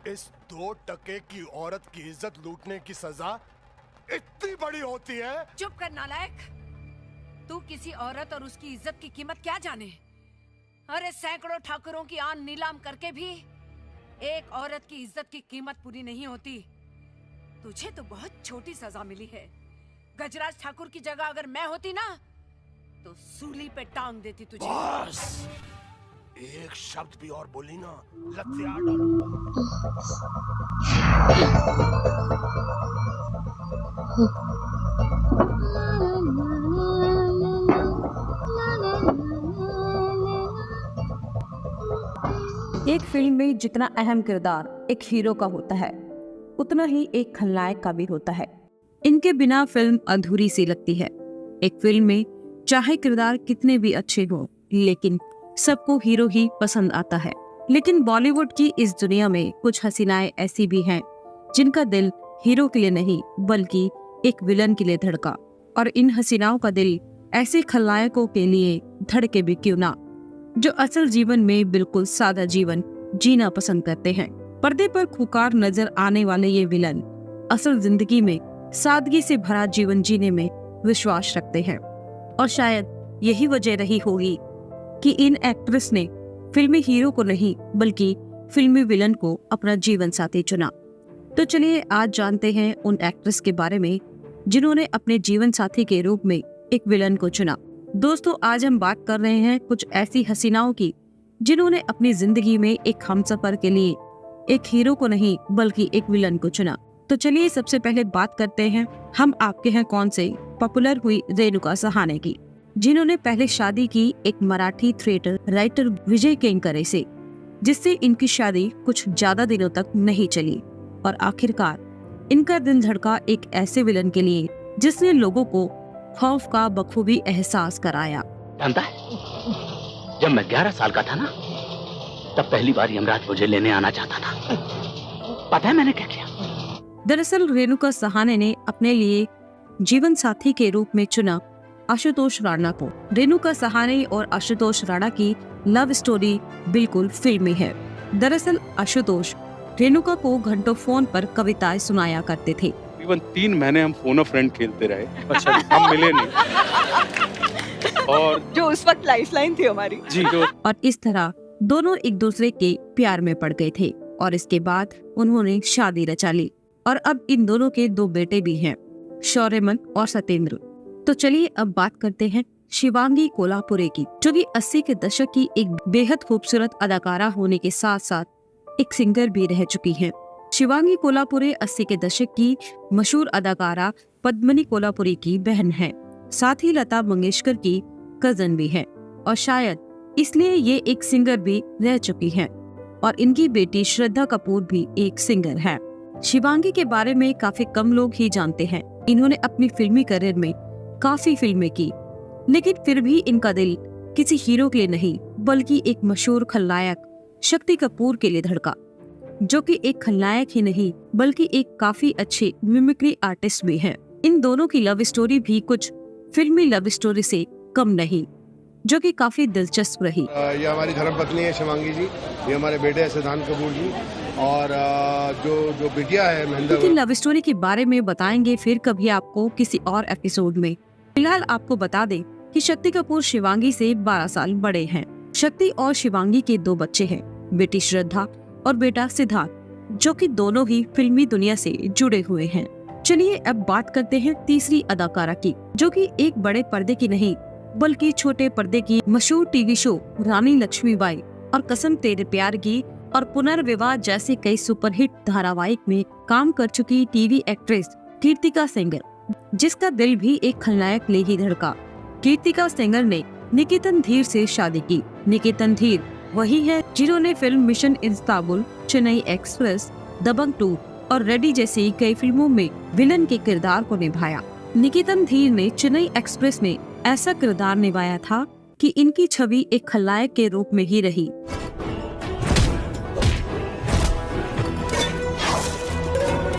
इस 2 टके की औरत की इज्जत लूटने की सजा इतनी बड़ी होती है? चुप कर नालायक। तू किसी औरत और उसकी इज्जत की कीमत क्या जाने? अरे सैकड़ों ठाकुरों की आन नीलाम करके भी एक औरत की इज्जत की कीमत पूरी नहीं होती। तुझे तो बहुत छोटी सजा मिली है। गजराज ठाकुर की जगह अगर मैं होती ना तो सूली पे टांग देती तुझे। बस एक शब्द भी और बोली ना, लत से आड़ डालूंगा। एक फिल्म में जितना अहम किरदार एक हीरो का होता है, उतना ही एक खलनायक का भी होता है। इनके बिना फिल्म अधूरी सी लगती है। एक फिल्म में चाहे किरदार कितने भी अच्छे हों, लेकिन सबको हीरो ही पसंद आता है। लेकिन बॉलीवुड की इस दुनिया में कुछ हसीनाएं ऐसी भी हैं जिनका दिल हीरो के लिए नहीं बल्कि एक विलन के लिए धड़का। और इन हसीनाओं का दिल ऐसे खलनायकों के लिए धड़के भी क्यों ना, जो असल जीवन में बिल्कुल सादा जीवन जीना पसंद करते हैं। पर्दे पर खूंखार नजर आने वाले ये विलन असल जिंदगी में सादगी से भरा जीवन जीने में विश्वास रखते हैं। और शायद यही वजह रही होगी कि इन एक्ट्रेस ने फिल्मी हीरो को नहीं बल्कि फिल्मी विलन को अपना जीवन साथी चुना। तो चलिए आज जानते हैं उन एक्ट्रेस के बारे में जिन्होंने अपने जीवन साथी के रूप में एक विलन को चुना। दोस्तों, आज हम बात कर रहे हैं कुछ ऐसी हसीनाओं की जिन्होंने अपनी जिंदगी में एक हमसफर के लिए एक हीरो को नहीं बल्कि एक विलन को चुना। तो चलिए सबसे पहले बात करते हैं हम आपके हैं कौन से पॉपुलर हुई रेणुका सहाने की, जिन्होंने पहले शादी की एक मराठी थिएटर राइटर विजय केंकरे से, जिससे इनकी शादी कुछ ज्यादा दिनों तक नहीं चली और आखिरकार इनका दिल धड़का एक ऐसे विलन के लिए जिसने लोगों को खौफ का बखूबी एहसास कराया। जानता है, जब मैं 11 साल का था ना, तब पहली बार यमराज मुझे लेने आना चाहता था। पता है मैंने क्या किया? दरअसल रेणुका सहाने ने अपने लिए जीवन साथी के रूप में चुना आशुतोष राणा को। रेणुका सहाने और आशुतोष राणा की लव स्टोरी बिल्कुल फिल्मी है। दरअसल आशुतोष रेणुका को घंटों फोन पर कविताएं सुनाया करते थे। तकरीबन 3 महीने हम फोन अ फ्रेंड खेलते रहे। अच्छा, हम मिले नहीं। और जो उस वक्त लाइफलाइन थी हमारी। जी, जो और इस तरह दोनों एक दूसरे के प्यार में पड़ गए थे और इसके बाद उन्होंने शादी रचा ली और अब इन दोनों के 2 बेटे भी हैं, शौर्यमन और सत्येंद्र। तो चलिए अब बात करते हैं शिवांगी कोल्हापुरे की, जो कि 80 के दशक की एक बेहद खूबसूरत अदाकारा होने के साथ साथ एक सिंगर भी रह चुकी हैं। शिवांगी कोल्हापुरे 80 के दशक की मशहूर अदाकारा पद्मिनी कोल्हापुरी की बहन है, साथ ही लता मंगेशकर की कजन भी है और शायद इसलिए ये एक सिंगर भी रह चुकी हैं। और इनकी बेटी श्रद्धा कपूर भी एक सिंगर है। शिवांगी के बारे में काफी कम लोग ही जानते हैं। इन्होंने अपनी फिल्मी करियर में काफी फिल्में की, लेकिन फिर भी इनका दिल किसी हीरो के लिए नहीं बल्कि एक मशहूर खलनायक शक्ति कपूर के लिए धड़का, जो कि एक खलनायक ही नहीं बल्कि एक काफी अच्छे मिमिक्री आर्टिस्ट भी हैं। इन दोनों की लव स्टोरी भी कुछ फिल्मी लव स्टोरी से कम नहीं, जो कि काफी दिलचस्प रही। ये हमारी धर्मपत्नी है शिवांगी जी, ये हमारे बेटे हैं सिद्धांत कपूर जी, और जो बिटिया है महेंद्र। लेकिन लव स्टोरी के बारे में बताएंगे फिर कभी आपको किसी और एपिसोड में। फिलहाल आपको बता दें कि शक्ति कपूर शिवांगी से 12 साल बड़े हैं। शक्ति और शिवांगी के 2 बच्चे हैं, बेटी श्रद्धा और बेटा सिद्धार्थ, जो कि दोनों ही फिल्मी दुनिया से जुड़े हुए हैं। चलिए अब बात करते हैं तीसरी अदाकारा की, जो कि एक बड़े पर्दे की नहीं बल्कि छोटे पर्दे की मशहूर टीवी शो रानी लक्ष्मीबाई और कसम तेरे प्यार की और पुनर्विवाह जैसे कई सुपरहिट धारावाहिक में काम कर चुकी टीवी एक्ट्रेस कीर्तिका सेंगर, जिसका दिल भी एक खलनायक ले ही धड़का। कीर्तिका सेंगर ने निकेतन धीर से शादी की। निकेतन धीर वही है जिन्होंने film Mission Istanbul, Chennai Express, Dabangg 2 और रेडी जैसी कई फिल्मों में विलन के किरदार को निभाया। निकेतन धीर ने चेन्नई एक्सप्रेस में ऐसा किरदार निभाया था कि इनकी छवि एक खलनायक के रूप में ही रही।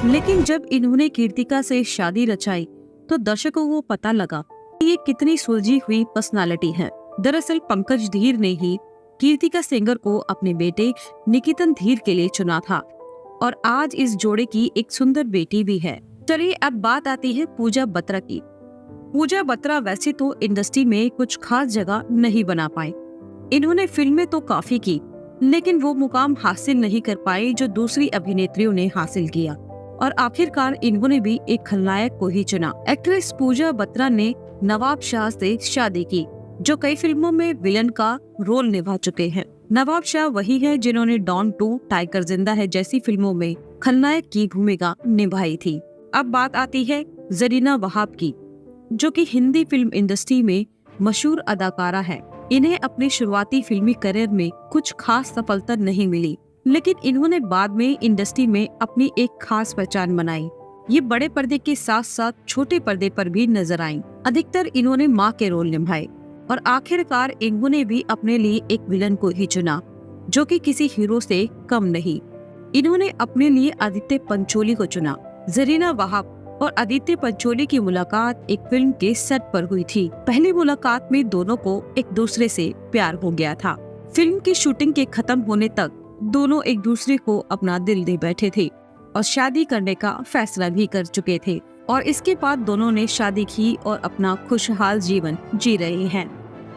लेकिन जब इन्होंने कीर्तिका से शादी रचाई तो दर्शकों को पता लगा कि ये कितनी सुलझी हुई पर्सनालिटी है। दरअसल पंकज धीर ने ही कीर्तिका सेंगर को अपने बेटे निकेतन धीर के लिए चुना था और आज इस जोड़े की एक सुंदर बेटी भी है। चलिए अब बात आती है पूजा बत्रा की। पूजा बत्रा वैसे तो इंडस्ट्री में कुछ खास जगह नहीं बना पाई। इन्होंने फिल्में तो काफी की, लेकिन वो मुकाम हासिल नहीं कर पाई जो दूसरी अभिनेत्रियों ने हासिल किया, और आखिरकार इन्होंने भी एक खलनायक को ही चुना। एक्ट्रेस पूजा बत्रा ने नवाब शाह से शादी की, जो कई फिल्मों में विलन का रोल निभा चुके हैं। नवाब शाह वही है जिन्होंने डॉन 2, टाइगर जिंदा है जैसी फिल्मों में खलनायक की भूमिका निभाई थी। अब बात आती है जरीना वहाब की, जो कि हिंदी फिल्म इंडस्ट्री में मशहूर अदाकारा है। इन्हें अपने शुरुआती फिल्मी करियर में कुछ खास सफलता नहीं मिली, लेकिन इन्होंने बाद में इंडस्ट्री में अपनी एक खास पहचान बनाई। ये बड़े पर्दे के साथ साथ छोटे पर्दे पर भी नजर आईं। अधिकतर इन्होंने माँ के रोल निभाए और आखिरकार इन्होंने भी अपने लिए एक विलन को ही चुना, जो कि किसी हीरो से कम नहीं। इन्होंने अपने लिए आदित्य पंचोली को चुना। जरीना वहाब और आदित्य पंचोली की मुलाकात एक फिल्म के सेट पर हुई थी। पहली मुलाकात में दोनों को एक दूसरे से प्यार हो गया था। फिल्म की शूटिंग के खत्म होने तक दोनों एक दूसरे को अपना दिल दे बैठे थे और शादी करने का फैसला भी कर चुके थे, और इसके बाद दोनों ने शादी की और अपना खुशहाल जीवन जी रहे हैं।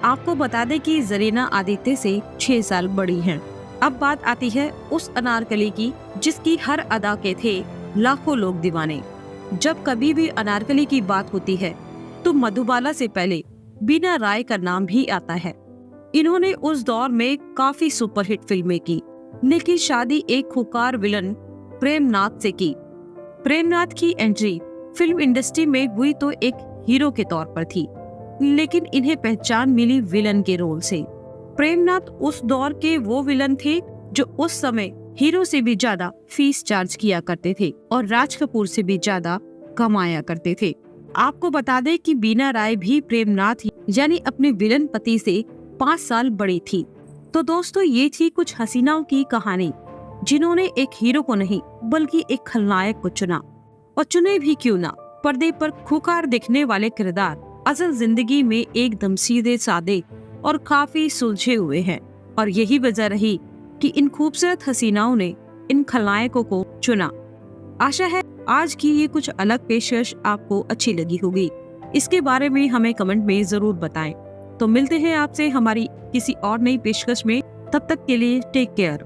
आपको बता दें कि जरीना आदित्य से 6 साल बड़ी हैं। अब बात आती है उस अनारकली की जिसकी हर अदा के थे लाखों लोग दीवाने। जब कभी भी अनारकली की बात होती है तो मधुबाला से पहले बीना राय का नाम भी आता है। इन्होंने उस दौर में काफी सुपरहिट फिल्में की, लेकिन शादी एक खुकार विलन प्रेमनाथ से की। प्रेमनाथ की एंट्री फिल्म इंडस्ट्री में हुई तो एक हीरो के तौर पर थी, लेकिन इन्हें पहचान मिली विलन के रोल से। प्रेमनाथ उस दौर के वो विलन थे जो उस समय हीरो से भी ज्यादा फीस चार्ज किया करते थे और राज कपूर से भी ज्यादा कमाया करते थे। आपको बता दें कि बीना राय भी प्रेमनाथ यानी अपने विलन पति से 5 साल बड़ी थी। तो दोस्तों, ये थी कुछ हसीनाओं की कहानी जिन्होंने एक हीरो को नहीं बल्कि एक खलनायक को चुना, और चुने भी क्यों ना। पर्दे पर खुकार दिखने वाले किरदार असल जिंदगी में एकदम सीधे सादे और काफी सुलझे हुए हैं, और यही वजह रही कि इन खूबसूरत हसीनाओं ने इन खलनायकों को चुना। आशा है आज की ये कुछ अलग पेशकश आपको अच्छी लगी होगी। इसके बारे में हमें कमेंट में जरूर बताएं। तो मिलते हैं आपसे हमारी किसी और नई पेशकश में, तब तक के लिए टेक केयर।